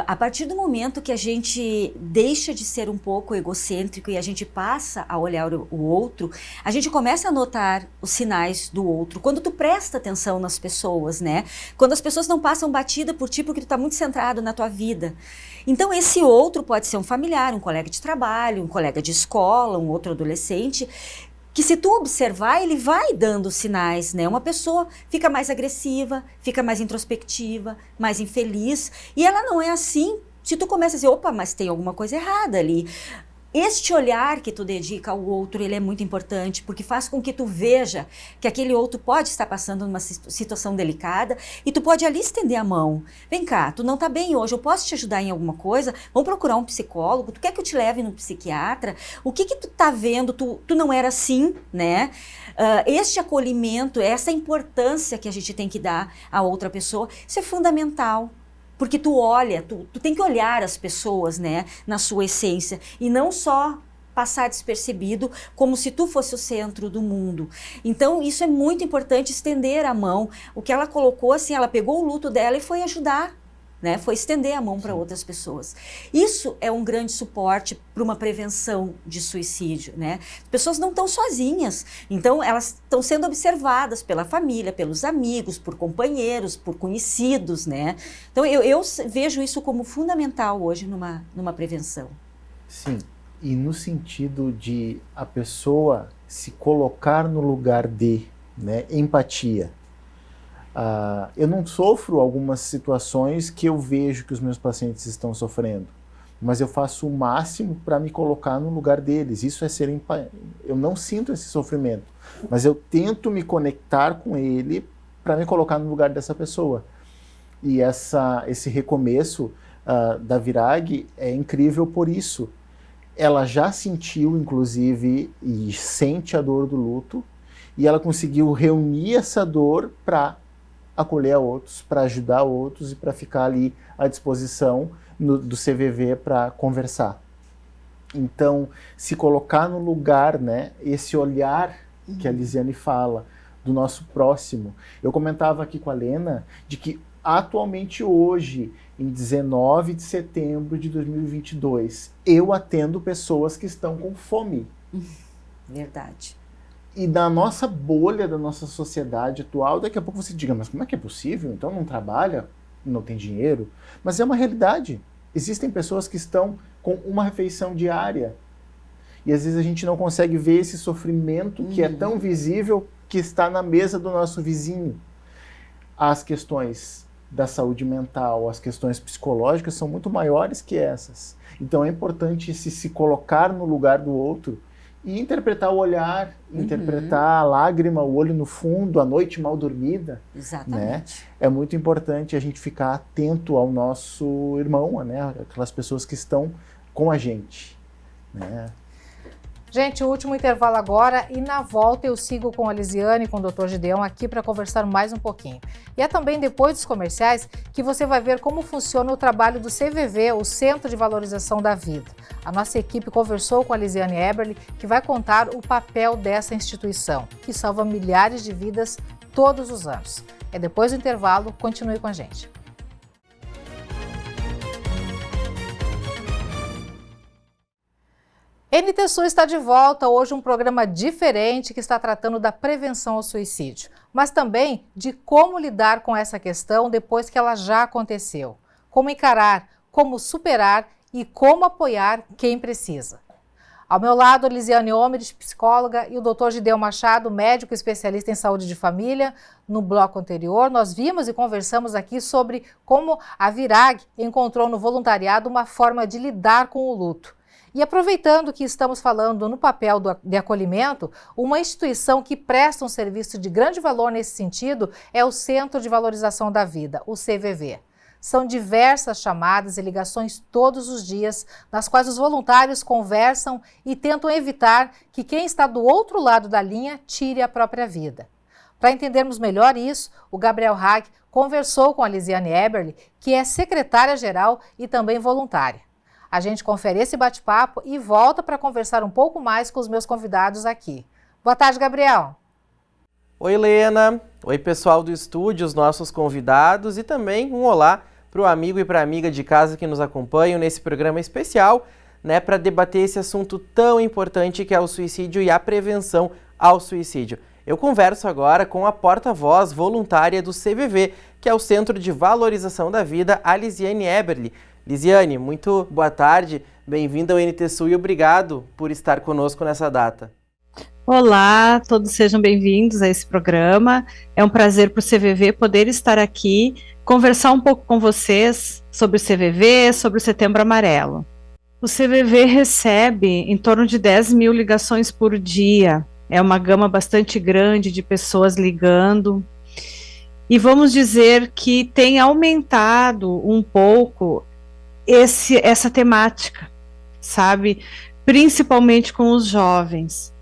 A partir do momento que a gente deixa de ser um pouco egocêntrico e a gente passa a olhar o outro, a gente começa a notar os sinais do outro. Quando tu presta atenção nas pessoas, né? Quando as pessoas não passam batida por ti porque tu tá muito centrado na tua vida. Então esse outro pode ser um familiar, um colega de trabalho, um colega de escola, um outro adolescente, que se tu observar, ele vai dando sinais, né? Uma pessoa fica mais agressiva, fica mais introspectiva, mais infeliz, e ela não é assim se tu começa a dizer, opa, mas tem alguma coisa errada ali. Este olhar que tu dedica ao outro, ele é muito importante, porque faz com que tu veja que aquele outro pode estar passando numa situação delicada e tu pode ali estender a mão. Vem cá, tu não tá bem hoje, eu posso te ajudar em alguma coisa? Vamos procurar um psicólogo? Tu quer que eu te leve no psiquiatra? O que tu tá vendo? Tu não era assim, né? Este acolhimento, essa importância que a gente tem que dar a outra pessoa, isso é fundamental. Porque tu olha, tu tem que olhar as pessoas, né, na sua essência, e não só passar despercebido como se tu fosse o centro do mundo. Então isso é muito importante, estender a mão. O que ela colocou, assim, ela pegou o luto dela e foi ajudar, né, foi estender a mão para outras pessoas. Isso é um grande suporte para uma prevenção de suicídio, né? As pessoas não estão sozinhas, então elas estão sendo observadas pela família, pelos amigos, por companheiros, por conhecidos, né? Então eu vejo isso como fundamental hoje numa prevenção. Sim, e no sentido de a pessoa se colocar no lugar de, né, empatia. Eu não sofro algumas situações que eu vejo que os meus pacientes estão sofrendo, mas eu faço o máximo para me colocar no lugar deles. Isso é ser eu não sinto esse sofrimento, mas eu tento me conectar com ele para me colocar no lugar dessa pessoa. E esse recomeço da Virag é incrível por isso. Ela já sentiu, inclusive, e sente a dor do luto, e ela conseguiu reunir essa dor para acolher a outros, para ajudar outros e para ficar ali à disposição do CVV para conversar. Então, se colocar no lugar, né, esse olhar que a Lisiane fala, do nosso próximo. Eu comentava aqui com a Lena de que atualmente hoje, em 19 de setembro de 2022, eu atendo pessoas que estão com fome. Verdade. E na nossa bolha, da nossa sociedade atual, daqui a pouco você diga, mas como é que é possível? Então não trabalha, não tem dinheiro? Mas é uma realidade. Existem pessoas que estão com uma refeição diária. E às vezes a gente não consegue ver esse sofrimento que é tão visível que está na mesa do nosso vizinho. As questões da saúde mental, as questões psicológicas são muito maiores que essas. Então é importante se colocar no lugar do outro e interpretar o olhar, interpretar a lágrima, o olho no fundo, a noite mal dormida. Exatamente. Né? É muito importante a gente ficar atento ao nosso irmão, né? Aquelas pessoas que estão com a gente. Né? Gente, o último intervalo agora e na volta eu sigo com a Lisiane e com o Dr. Gideon aqui para conversar mais um pouquinho. E é também depois dos comerciais que você vai ver como funciona o trabalho do CVV, o Centro de Valorização da Vida. A nossa equipe conversou com a Lisiane Eberle, que vai contar o papel dessa instituição, que salva milhares de vidas todos os anos. É depois do intervalo, continue com a gente. NTSU está de volta, hoje um programa diferente que está tratando da prevenção ao suicídio, mas também de como lidar com essa questão depois que ela já aconteceu. Como encarar, como superar e como apoiar quem precisa. Ao meu lado, a Lisiane Omid, psicóloga, e o Dr. Gideon Machado, médico especialista em saúde de família. No bloco anterior, nós vimos e conversamos aqui sobre como a Virag encontrou no voluntariado uma forma de lidar com o luto. E aproveitando que estamos falando no papel de acolhimento, uma instituição que presta um serviço de grande valor nesse sentido é o Centro de Valorização da Vida, o CVV. São diversas chamadas e ligações todos os dias, nas quais os voluntários conversam e tentam evitar que quem está do outro lado da linha tire a própria vida. Para entendermos melhor isso, o Gabriel Hag conversou com a Lisiane Eberle, que é secretária-geral e também voluntária. A gente confere esse bate-papo e volta para conversar um pouco mais com os meus convidados aqui. Boa tarde, Gabriel. Oi, Helena. Oi, pessoal do estúdio, os nossos convidados e também um olá para o amigo e para a amiga de casa que nos acompanham nesse programa especial, né, para debater esse assunto tão importante que é o suicídio e a prevenção ao suicídio. Eu converso agora com a porta-voz voluntária do CVV, que é o Centro de Valorização da Vida, a Lisiane Eberle. Lisiane, muito boa tarde, bem-vinda ao NTSU e obrigado por estar conosco nessa data. Olá, todos sejam bem-vindos a esse programa. É um prazer para o CVV poder estar aqui, conversar um pouco com vocês sobre o CVV, sobre o Setembro Amarelo. O CVV recebe em torno de 10 mil ligações por dia. É uma gama bastante grande de pessoas ligando. E vamos dizer que tem aumentado um pouco essa temática, sabe? Principalmente com os jovens.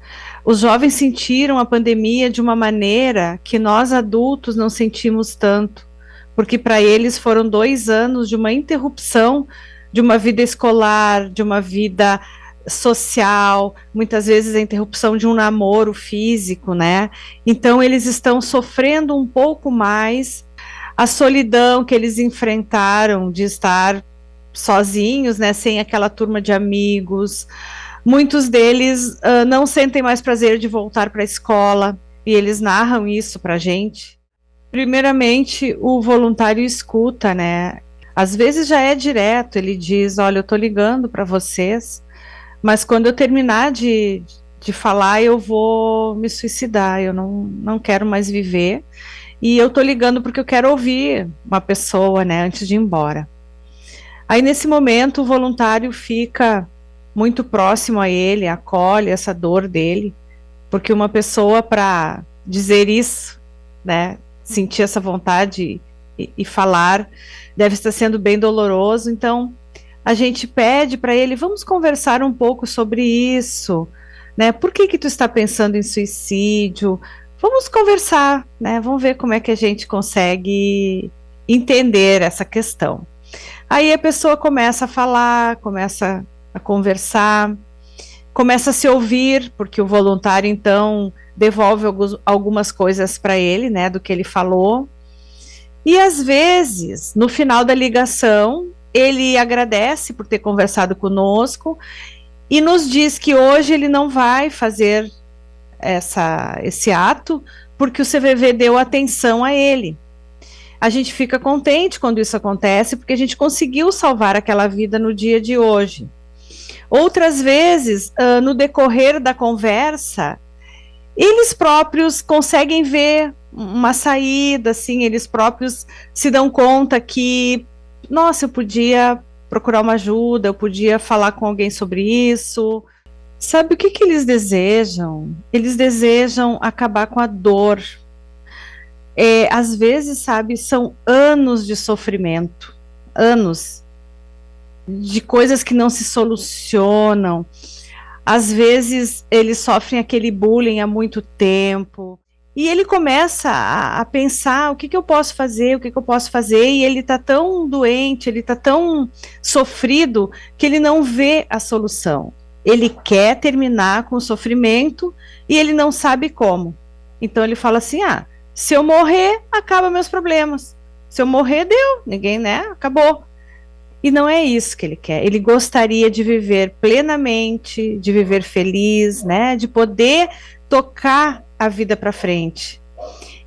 Os jovens sentiram a pandemia de uma maneira que nós adultos não sentimos tanto, porque para eles foram 2 anos de uma interrupção de uma vida escolar, de uma vida social, muitas vezes a interrupção de um namoro físico, né? Então eles estão sofrendo um pouco mais a solidão que eles enfrentaram de estar sozinhos, né, sem aquela turma de amigos. Muitos deles não sentem mais prazer de voltar para a escola e eles narram isso para a gente. Primeiramente, o voluntário escuta, né? Às vezes já é direto, ele diz, olha, eu estou ligando para vocês, mas quando eu terminar de de falar, eu vou me suicidar, eu não quero mais viver, e eu tô ligando porque eu quero ouvir uma pessoa, né, antes de ir embora. Aí, nesse momento, o voluntário fica muito próximo a ele, acolhe essa dor dele, porque uma pessoa, para dizer isso, né, sentir essa vontade e falar, deve estar sendo bem doloroso. Então, a gente pede para ele, vamos conversar um pouco sobre isso, né? Por que tu está pensando em suicídio? Vamos conversar, né? Vamos ver como é que a gente consegue entender essa questão. Aí a pessoa começa a falar, começa a conversar, começa a se ouvir, porque o voluntário, então, devolve algumas coisas para ele, né, do que ele falou. E, às esse, no final da ligação, ele agradece por ter conversado conosco e nos diz que hoje ele não vai fazer esse ato, porque o CVV deu atenção a ele. A gente fica contente quando isso acontece, porque a gente conseguiu salvar aquela vida no dia de hoje. Outras vezes, no decorrer da conversa, eles próprios conseguem ver uma saída, assim, eles próprios se dão conta que, nossa, eu podia procurar uma ajuda, eu podia falar com alguém sobre isso. Sabe o que eles desejam? Eles desejam acabar com a dor. Às vezes, sabe, são anos de sofrimento, anos de coisas que não se solucionam. Às vezes, eles sofrem aquele bullying há muito tempo. E ele começa a pensar, o que eu posso fazer, e ele está tão doente, ele está tão sofrido, que ele não vê a solução. Ele quer terminar com o sofrimento e ele não sabe como. Então ele fala assim, se eu morrer, acaba meus problemas. Se eu morrer, deu, ninguém, né, acabou. E não é isso que ele quer. Ele gostaria de viver plenamente, de viver feliz, né, de poder tocar a vida para frente.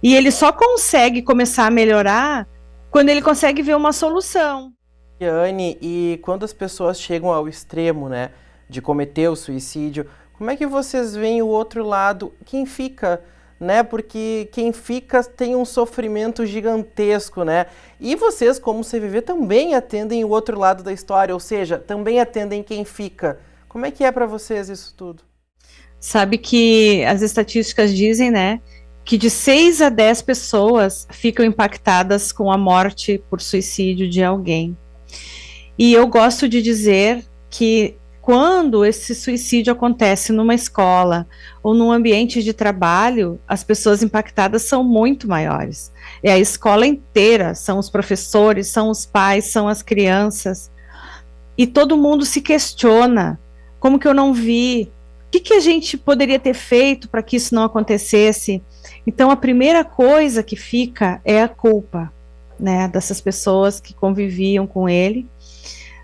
E ele só consegue começar a melhorar quando ele consegue ver uma solução. Anne, e quando as pessoas chegam ao extremo, né, de cometer o suicídio, como é que vocês veem o outro lado? Quem fica, né? Porque quem fica tem um sofrimento gigantesco, né? E vocês, como CVV, também atendem o outro lado da história, ou seja, também atendem quem fica. Como é que é para vocês isso tudo? Sabe que as estatísticas dizem, né, que de 6 a 10 pessoas ficam impactadas com a morte por suicídio de alguém. E eu gosto de dizer que quando esse suicídio acontece numa escola ou num ambiente de trabalho, as pessoas impactadas são muito maiores. É a escola inteira, são os professores, são os pais, são as crianças. E todo mundo se questiona, como que eu não vi? O que a gente poderia ter feito para que isso não acontecesse? Então, a primeira coisa que fica é a culpa, né, dessas pessoas que conviviam com ele.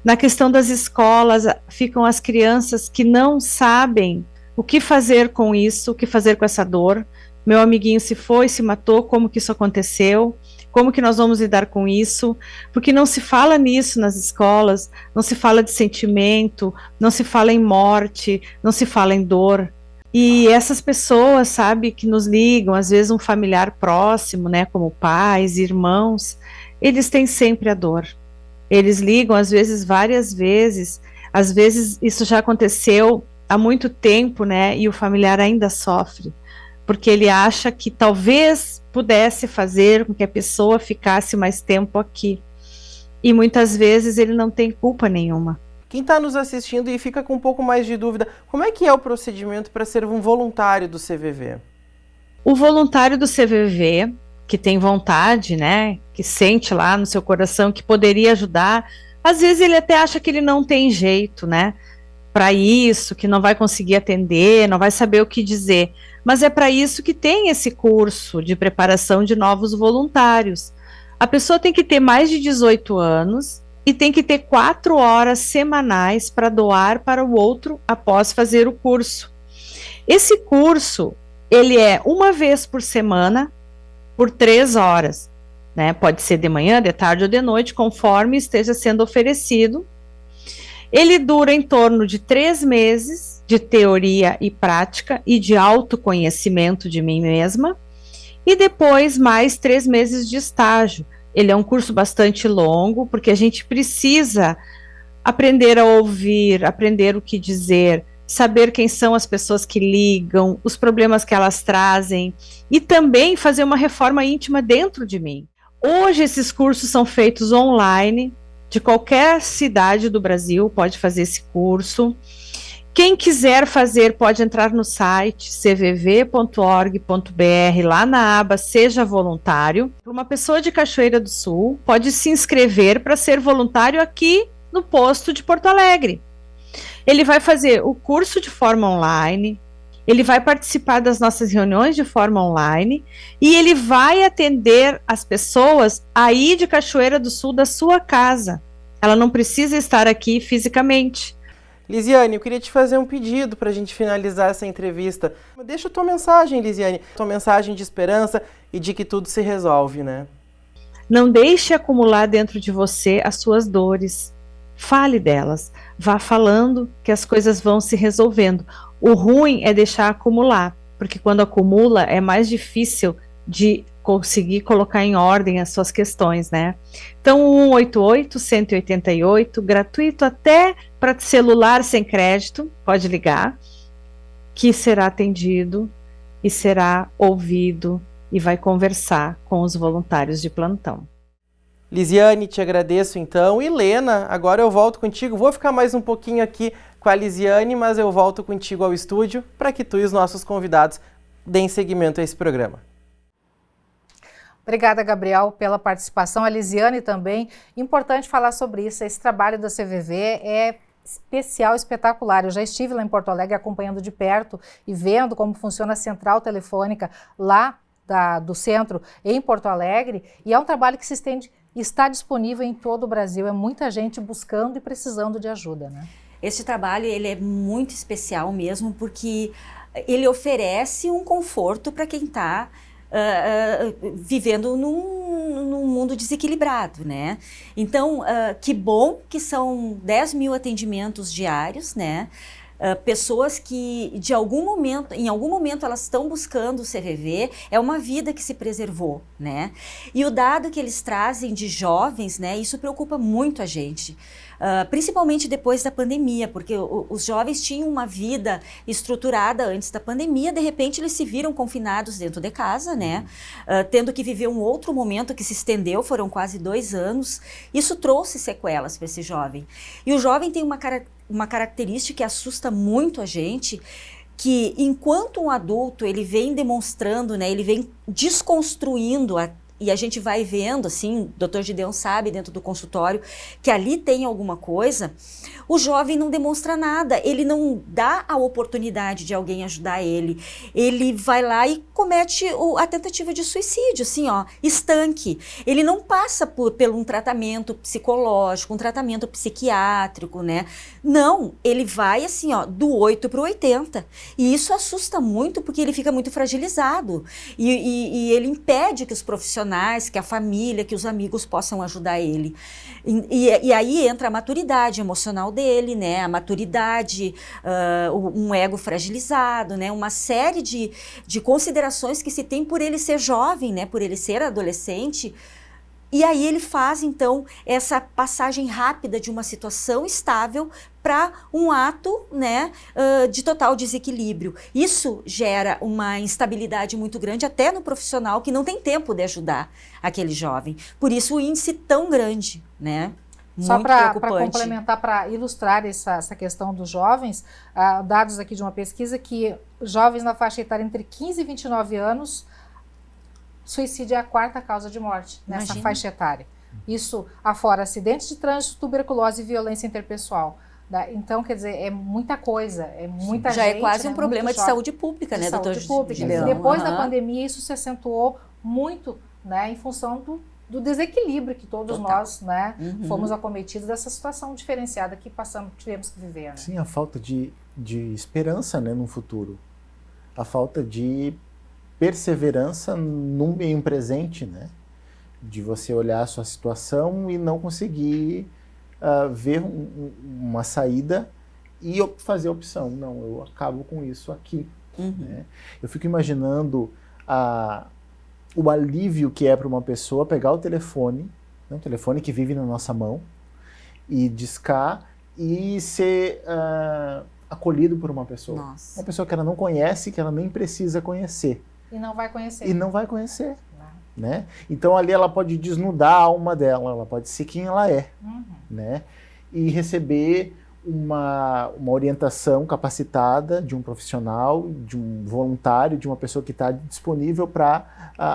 Na questão das escolas, ficam as crianças que não sabem o que fazer com isso, o que fazer com essa dor. Meu amiguinho se foi, se matou, como que isso aconteceu? Como que nós vamos lidar com isso? Porque não se fala nisso nas escolas, não se fala de sentimento, não se fala em morte, não se fala em dor. E essas pessoas, sabe, que nos ligam, às vezes um familiar próximo, né, como pais, irmãos, eles têm sempre a dor. Eles ligam, às vezes, várias vezes, às vezes isso já aconteceu há muito tempo, né, e o familiar ainda sofre, porque ele acha que talvez pudesse fazer com que a pessoa ficasse mais tempo aqui. E muitas vezes ele não tem culpa nenhuma. Quem está nos assistindo e fica com um pouco mais de dúvida, como é que é o procedimento para ser um voluntário do CVV? O voluntário do CVV, que tem vontade, né, que sente lá no seu coração que poderia ajudar, às vezes ele até acha que ele não tem jeito, né, para isso, que não vai conseguir atender, não vai saber o que dizer, mas é para isso que tem esse curso de preparação de novos voluntários. A pessoa tem que ter mais de 18 anos e tem que ter 4 horas semanais para doar para o outro após fazer o curso. Esse curso, ele é uma vez por semana, por 3 horas, né? Pode ser de manhã, de tarde ou de noite, conforme esteja sendo oferecido. Ele dura em torno de 3 meses de teoria e prática e de autoconhecimento de mim mesma, e depois mais 3 meses de estágio. Ele é um curso bastante longo, porque a gente precisa aprender a ouvir, aprender o que dizer, saber quem são as pessoas que ligam, os problemas que elas trazem, e também fazer uma reforma íntima dentro de mim. Hoje esses cursos são feitos online, de qualquer cidade do Brasil pode fazer esse curso. Quem quiser fazer pode entrar no site cvv.org.br, lá na aba Seja Voluntário. Uma pessoa de Cachoeira do Sul pode se inscrever para ser voluntário aqui no posto de Porto Alegre. Ele vai fazer o curso de forma online, ele vai participar das nossas reuniões de forma online e ele vai atender as pessoas aí de Cachoeira do Sul da sua casa. Ela não precisa estar aqui fisicamente. Lisiane, eu queria te fazer um pedido para a gente finalizar essa entrevista. Deixa a tua mensagem, Lisiane, tua mensagem de esperança e de que tudo se resolve, né? Não deixe acumular dentro de você as suas dores. Fale delas. Vá falando que as coisas vão se resolvendo. O ruim é deixar acumular, porque quando acumula é mais difícil de conseguir colocar em ordem as suas questões, né? Então, 188-188, gratuito até para celular sem crédito, pode ligar, que será atendido e será ouvido e vai conversar com os voluntários de plantão. Lisiane, te agradeço então. E Lena, agora eu volto contigo. Vou ficar mais um pouquinho aqui com a Lisiane, mas eu volto contigo ao estúdio para que tu e os nossos convidados deem seguimento a esse programa. Obrigada, Gabriel, pela participação. A Lisiane também. Importante falar sobre isso. Esse trabalho da CVV é especial, espetacular. Eu já estive lá em Porto Alegre acompanhando de perto e vendo como funciona a central telefônica lá do centro em Porto Alegre. E é um trabalho que se estende, está disponível em todo o Brasil. É muita gente buscando e precisando de ajuda, né? Esse trabalho ele é muito especial mesmo, porque ele oferece um conforto para quem está vivendo num mundo desequilibrado, né? Então, que bom que são 10 mil atendimentos diários, né? Pessoas que em algum momento elas estão buscando o CVV, é uma vida que se preservou, né? E o dado que eles trazem de jovens, né? Isso preocupa muito a gente. Principalmente depois da pandemia, porque os jovens tinham uma vida estruturada antes da pandemia, de repente eles se viram confinados dentro de casa, né? Tendo que viver um outro momento que se estendeu, foram quase 2 anos. Isso trouxe sequelas para esse jovem. E o jovem tem uma característica que assusta muito a gente, que enquanto um adulto ele vem demonstrando, né, ele vem desconstruindo e a gente vai vendo, assim, o Dr. Gideon sabe dentro do consultório que ali tem alguma coisa, o jovem não demonstra nada, ele não dá a oportunidade de alguém ajudar ele, ele vai lá e comete a tentativa de suicídio, assim, ó, estanque. Ele não passa por um tratamento psicológico, um tratamento psiquiátrico, né? Não, ele vai assim, ó, do 8 para o 80. E isso assusta muito porque ele fica muito fragilizado. E ele impede que os profissionais, que a família, que os amigos possam ajudar ele. E aí entra a maturidade emocional dele, né? A maturidade, um ego fragilizado, né? Uma série de considerações que se tem por ele ser jovem, né? Por ele ser adolescente. E aí ele faz, então, essa passagem rápida de uma situação estável para um ato, né, de total desequilíbrio. Isso gera uma instabilidade muito grande até no profissional que não tem tempo de ajudar aquele jovem. Por isso o índice tão grande, né? Só para complementar, para ilustrar essa questão dos jovens, dados aqui de uma pesquisa que jovens na faixa etária entre 15 e 29 anos, suicídio é a 4ª causa de morte nessa faixa etária. Isso afora acidentes de trânsito, tuberculose e violência interpessoal. Então, quer dizer, é muita coisa, é muita Já gente. Já é quase um problema de saúde pública, né, doutor? Saúde pública. Depois da pandemia, isso se acentuou muito, né, em função do desequilíbrio que todos nós, né, fomos acometidos dessa situação diferenciada que tivemos que viver. Né? Sim, a falta de esperança, né, no futuro. A falta de perseverança num meio presente, né? De você olhar a sua situação e não conseguir ver uma saída e fazer a opção, não, eu acabo com isso aqui. Né? Eu fico imaginando o alívio que é para uma pessoa pegar o telefone, né, um telefone que vive na nossa mão, e discar e ser acolhido por uma pessoa. Nossa. Uma pessoa que ela não conhece, que ela nem precisa conhecer. E não vai conhecer. E não vai conhecer. Né? Então ali ela pode desnudar a alma dela, ela pode ser quem ela é. Né? E receber uma orientação capacitada de um profissional, de um voluntário, de uma pessoa que está disponível para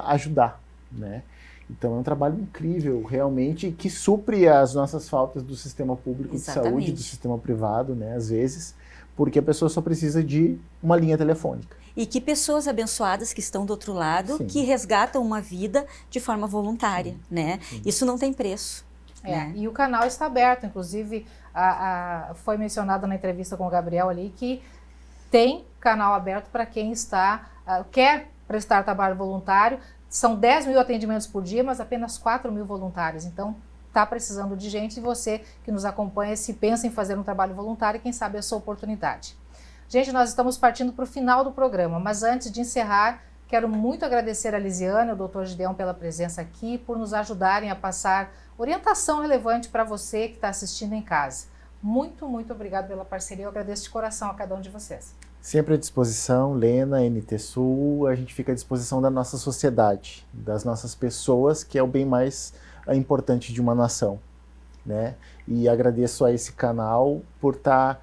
ajudar. Né? Então é um trabalho incrível, realmente, que supre as nossas faltas do sistema público de saúde, do sistema privado, né, às vezes, porque a pessoa só precisa de uma linha telefônica. E que pessoas abençoadas que estão do outro lado, que resgatam uma vida de forma voluntária, né? Isso não tem preço. Né? E o canal está aberto, inclusive foi mencionado na entrevista com o Gabriel ali que tem canal aberto para quem quer prestar trabalho voluntário. São 10 mil atendimentos por dia, mas apenas 4 mil voluntários. Então, está precisando de gente, e você que nos acompanha, se pensa em fazer um trabalho voluntário, quem sabe é a sua oportunidade. Gente, nós estamos partindo para o final do programa, mas antes de encerrar, quero muito agradecer a Lisiane e ao Dr. Gideon pela presença aqui, por nos ajudarem a passar orientação relevante para você que está assistindo em casa. Muito, muito obrigado pela parceria, eu agradeço de coração a cada um de vocês. Sempre à disposição, Lena, NT Sul, a gente fica à disposição da nossa sociedade, das nossas pessoas, que é o bem mais importante de uma nação. Né? E agradeço a esse canal por estar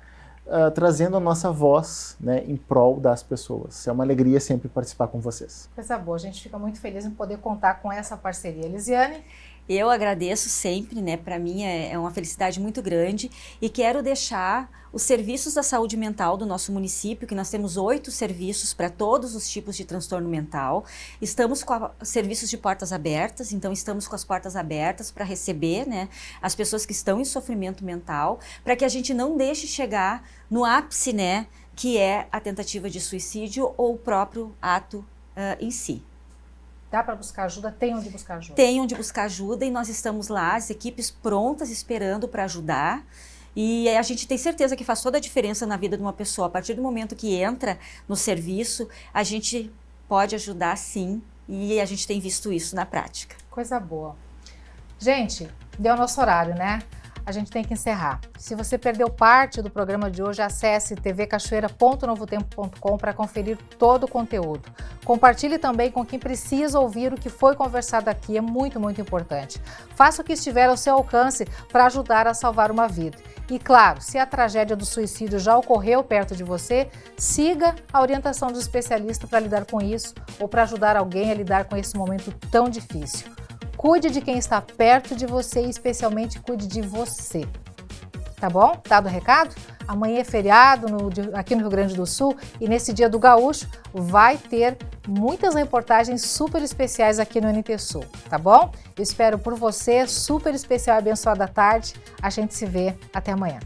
trazendo a nossa voz, né, em prol das pessoas. É uma alegria sempre participar com vocês. Coisa boa, a gente fica muito feliz em poder contar com essa parceria. Lisiane? Eu agradeço sempre, né? Para mim é uma felicidade muito grande e quero deixar os serviços da saúde mental do nosso município, que nós temos 8 serviços para todos os tipos de transtorno mental. Estamos com serviços de portas abertas, então estamos com as portas abertas para receber, né, as pessoas que estão em sofrimento mental, para que a gente não deixe chegar no ápice, né, que é a tentativa de suicídio ou o próprio ato em si. Dá para buscar ajuda? Tem onde buscar ajuda? Tem onde buscar ajuda e nós estamos lá, as equipes prontas esperando para ajudar. E a gente tem certeza que faz toda a diferença na vida de uma pessoa. A partir do momento que entra no serviço, a gente pode ajudar sim, e a gente tem visto isso na prática. Coisa boa. Gente, deu nosso horário, né? A gente tem que encerrar. Se você perdeu parte do programa de hoje, acesse tvcachoeira.novotempo.com para conferir todo o conteúdo. Compartilhe também com quem precisa ouvir o que foi conversado aqui, é muito, muito importante. Faça o que estiver ao seu alcance para ajudar a salvar uma vida. E claro, se a tragédia do suicídio já ocorreu perto de você, siga a orientação do especialista para lidar com isso ou para ajudar alguém a lidar com esse momento tão difícil. Cuide de quem está perto de você e especialmente cuide de você. Tá bom? Dado o recado? Amanhã é feriado aqui no Rio Grande do Sul e nesse dia do Gaúcho vai ter muitas reportagens super especiais aqui no NT Sul, tá bom? Eu espero por você, super especial e abençoada tarde. A gente se vê até amanhã.